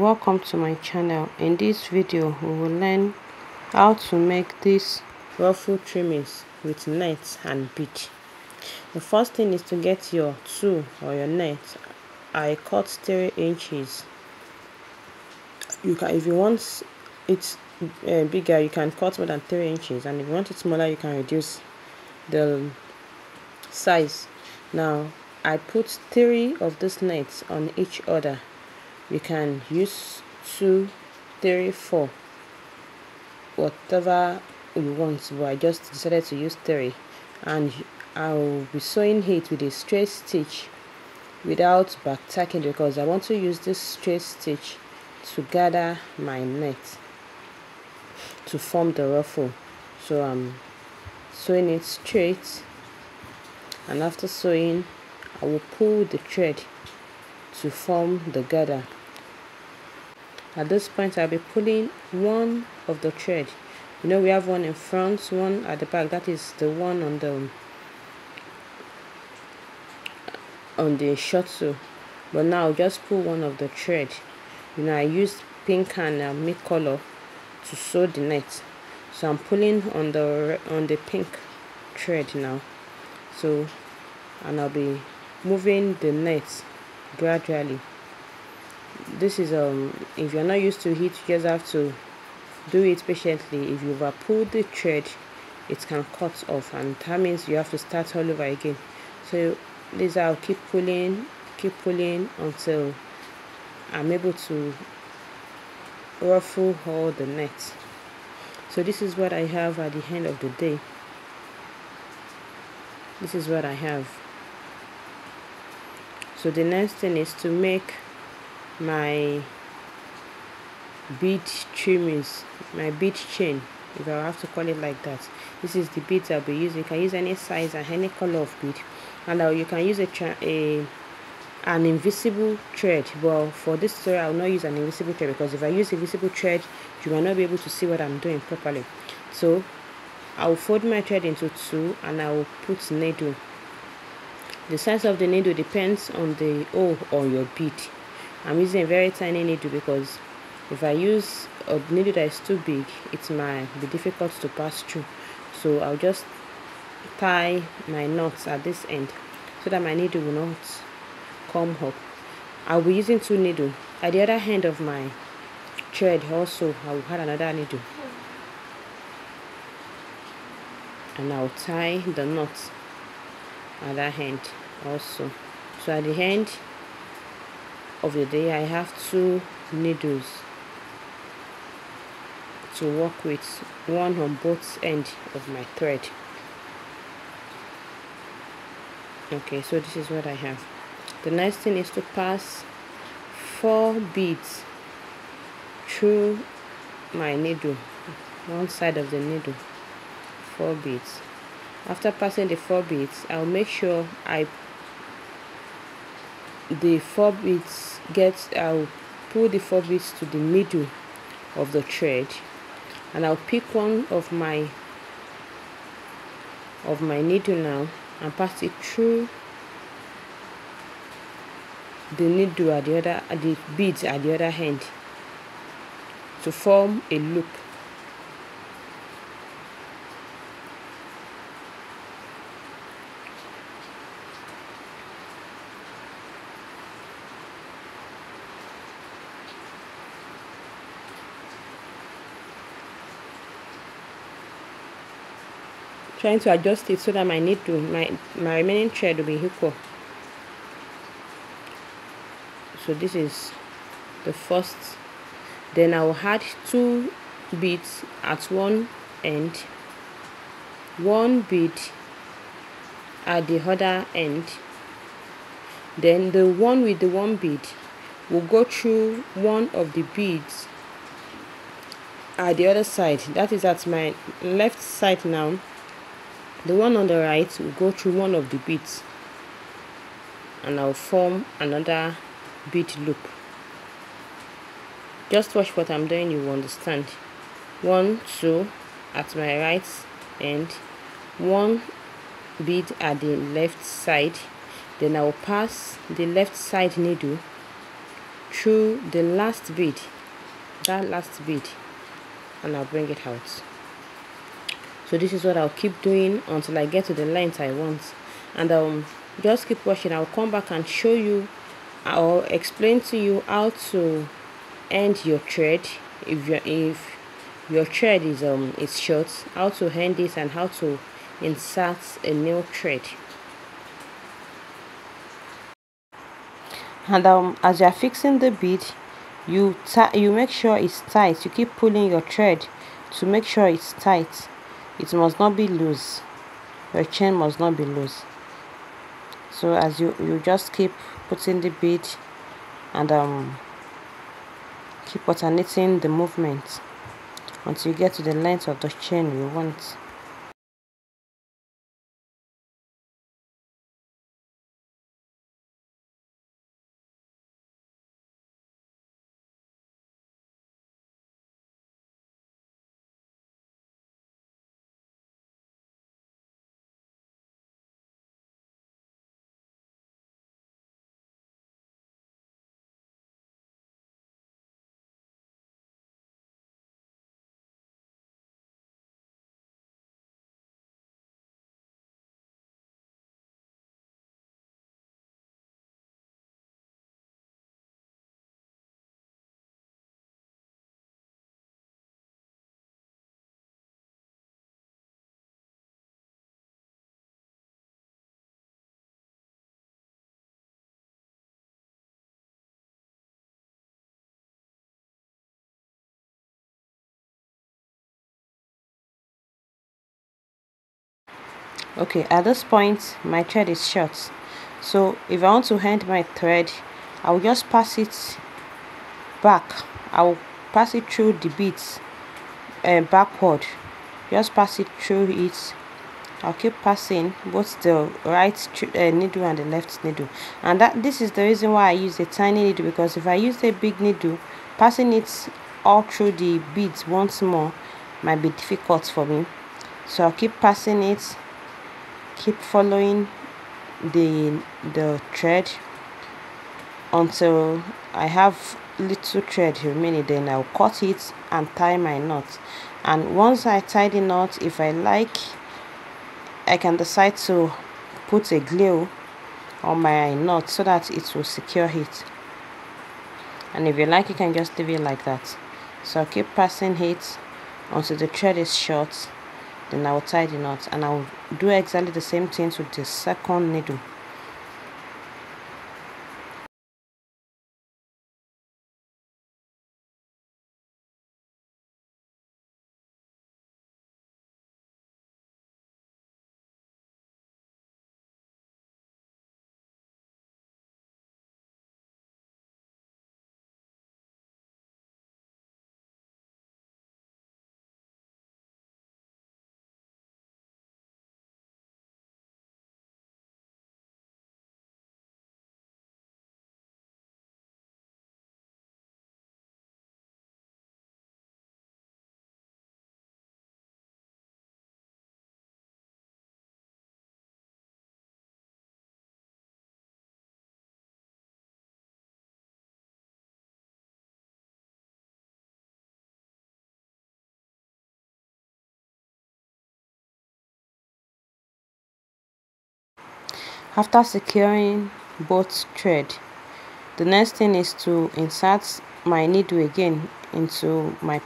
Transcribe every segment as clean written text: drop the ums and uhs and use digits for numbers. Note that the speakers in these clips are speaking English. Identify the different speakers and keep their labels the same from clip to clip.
Speaker 1: Welcome to my channel. In this video we will learn how to make these ruffle trimmings with net and bead. The first thing is to get your tool or your net. I cut 3 inches. You can, if you want it bigger, you can cut more than 3 inches, and if you want it smaller, you can reduce the size. Now I put 3 of these nets on each other. You can use 2, 3, 4, whatever you want, but I just decided to use 3, and I'll be sewing it with a straight stitch without back tacking, because I want to use this straight stitch to gather my net to form the ruffle. So I'm sewing it straight, and after sewing I will pull the thread to form the gather. At this point I'll be pulling one of the thread. You know, we have one in front, one at the back. That is the one on the short sew. But now I'll just pull one of the thread. You know, I used pink and mid color to sew the net, so I'm pulling on the pink thread now. So, and I'll be moving the net gradually. This is if you're not used to it, you just have to do it patiently. If you over pull the thread, it can cut off, and that means you have to start all over again. So this, I'll keep pulling until I'm able to ruffle all the net. So this is what I have at the end of the day. This is what I have. So the next thing is to make my bead trimmings, my bead chain, if I have to call it like that. This is the beads I'll be using. You can use any size and any color of bead, and you can use an invisible thread. Well, for this story I will not use an invisible thread, because if I use invisible thread you might not be able to see what I'm doing properly. So I will fold my thread into 2, and I will put needle. The size of the needle depends on the hole on your bead. I'm using a very tiny needle, because if I use a needle that is too big, it might be difficult to pass through. So I'll just tie my knots at this end so that my needle will not come up. I'll be using 2 needles. At the other end of my thread also I will add another needle, and I'll tie the knot at that end also. So at the end of the day I have 2 needles to work with, one on both ends of my thread. Okay, so this is what I have. The next thing is to pass 4 beads through my needle, one side of the needle, 4 beads. After passing the 4 beads, I'll make sure I'll pull the 4 beads to the middle of the thread, and I'll pick one of my needle now and pass it through the needle at the beads at the other end to form a loop. Trying to adjust it so that my needle, my remaining thread will be equal. So this is the first. Then I will add 2 beads at one end, 1 bead at the other end. Then the one with the 1 bead will go through one of the beads at the other side. That is at my left side now. The one on the right will go through one of the beads, and I'll form another bead loop. Just watch what I'm doing, you will understand. 1, 2 at my right end, 1 bead at the left side. Then I will pass the left side needle through the last bead, that last bead, and I'll bring it out. So this is what I'll keep doing until I get to the length I want. And just keep watching. I'll come back and show you or explain to you how to end your thread if your thread is short, how to end it and how to insert a new thread. And as you are fixing the bead, you make sure it's tight. You keep pulling your thread to make sure it's tight. It must not be loose. Your chain must not be loose. So as you just keep putting the bead and keep alternating the movement until you get to the length of the chain you want. Okay, at this point my thread is short, so if I want to end my thread, I'll just pass it back. I'll pass it through the beads backward. Just pass it through it. I'll keep passing both the right needle and the left needle, and this is the reason why I use a tiny needle, because if I use a big needle, passing it all through the beads once more might be difficult for me. So I'll keep passing it, keep following the thread until I have little thread remaining. Then I'll cut it and tie my knot. And once I tie the knot, if I like, I can decide to put a glue on my knot so that it will secure it. And if you like, you can just leave it like that. So I'll keep passing it until the thread is short. Then I will tie the knot, and I will do exactly the same thing with the second needle. After securing both thread, the next thing is to insert my needle again into my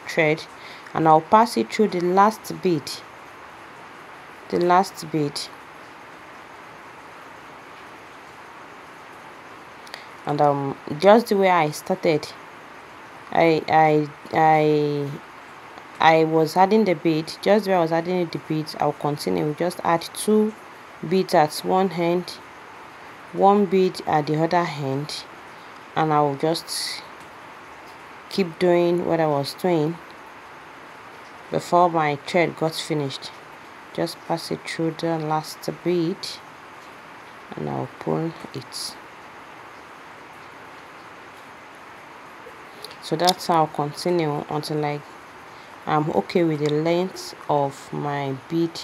Speaker 1: thread, and I'll pass it through the last bead. And just the way I started, I was adding the bead. Just where I was adding the beads, I'll continue. Just add 2 beads at one end, 1 bead at the other end, and I'll just keep doing what I was doing before my thread got finished. Just pass it through the last bead, and I'll pull it. So that's how I'll continue until I'm okay with the length of my bead.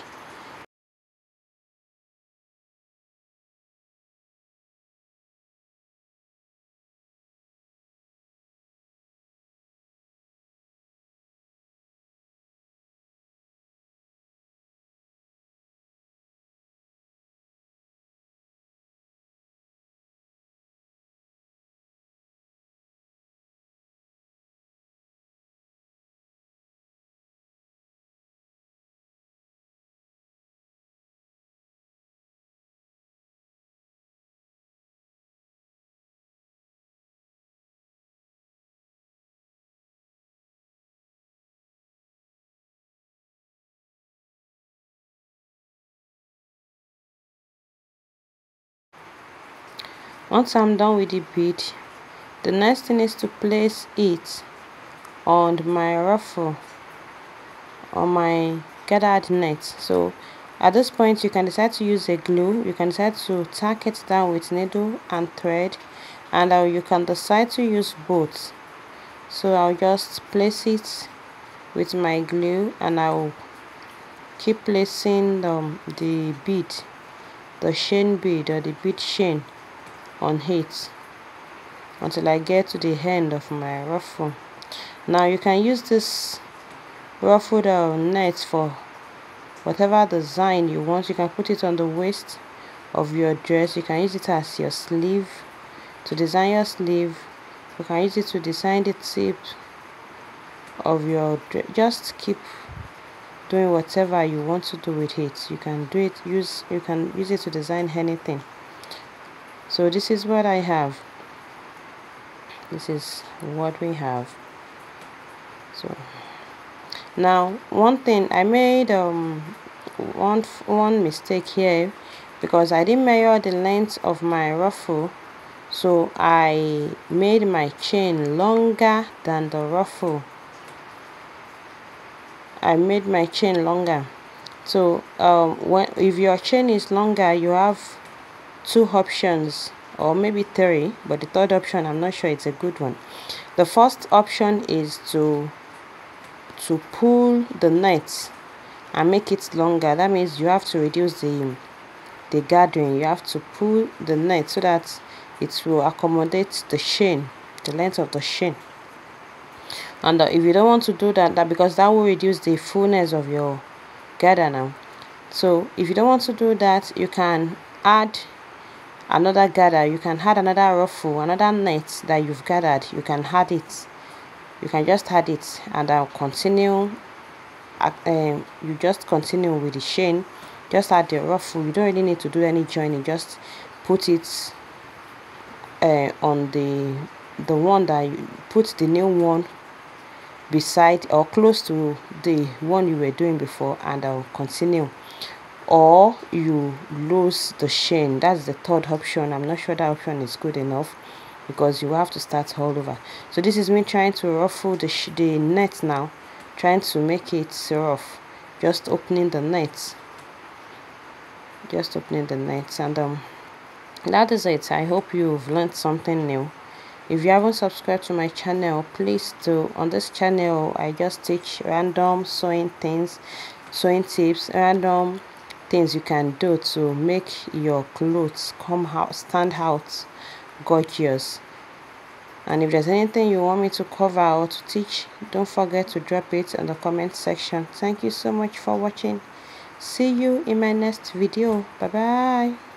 Speaker 1: Once I'm done with the bead, the next thing is to place it on my ruffle, on my gathered net. So at this point you can decide to use a glue, you can decide to tack it down with needle and thread, and you can decide to use both. So I'll just place it with my glue and I'll keep placing the bead, the chain bead or the bead chain on it until I get to the end of my ruffle. Now you can use this ruffled net for whatever design you want. You can put it on the waist of your dress, you can use it as your sleeve to design your sleeve, you can use it to design the tip of your dress. Just keep doing whatever you want to do with it. You can do it, you can use it to design anything. So this is what I have. This is what we have. So now one thing I made one mistake here, because I didn't measure the length of my ruffle, so I made my chain longer than the ruffle. I made my chain longer. So if your chain is longer, you have two options, or maybe three, but the third option I'm not sure it's a good one. The first option is to pull the net and make it longer. That means you have to reduce the gathering. You have to pull the net so that it will accommodate the chain, the length of the chain. And if you don't want to do that, because that will reduce the fullness of your gather now. So if you don't want to do that, you can add another gather, you can add another ruffle, another net that you've gathered. You can add it, you can just add it, and I'll continue. You just continue with the chain, just add the ruffle. You don't really need to do any joining, just put it on the one that you put the new one beside or close to the one you were doing before, and I'll continue. Or you lose the chain. That's the third option. I'm not sure that option is good enough, because you have to start all over. So this is me trying to ruffle the net now, trying to make it rough, just opening the net, and that is it. I hope you've learned something new. If you haven't subscribed to my channel, please do. On this channel I just teach random sewing things, sewing tips, random things you can do to make your clothes stand out gorgeous. And if there's anything you want me to cover or to teach, don't forget to drop it in the comment section. Thank you so much for watching. See you in my next video. Bye bye.